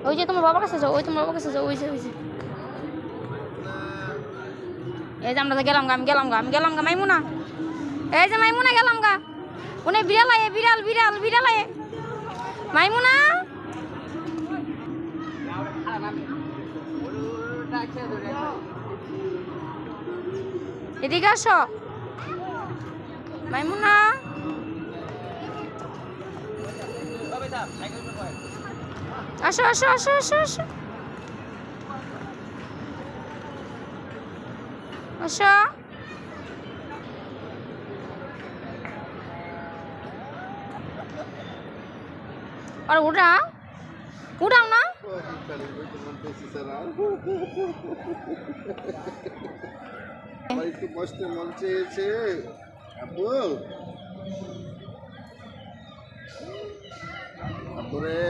ওই যে তোমার বাবার কাছে যাও, ওই তোমার বাবার কাছে যাও, ওই যে এই যে আমরা তো গেলাম গা, আমি গেলাম গা মাইমুনা, এই যে মাইমুনা গেলাম গা, উনি বিড়াল আয়ে, বিড়াল বিড়াল বিড়াল আয়ে মাইমুনা, এদিকে আসো মাইমুনা, আসো আসো আসো আসো আসো আসো, আর উঠাও উঠাও না, একটু বসতে মন চেয়েছে আব্বু, আব্বু রে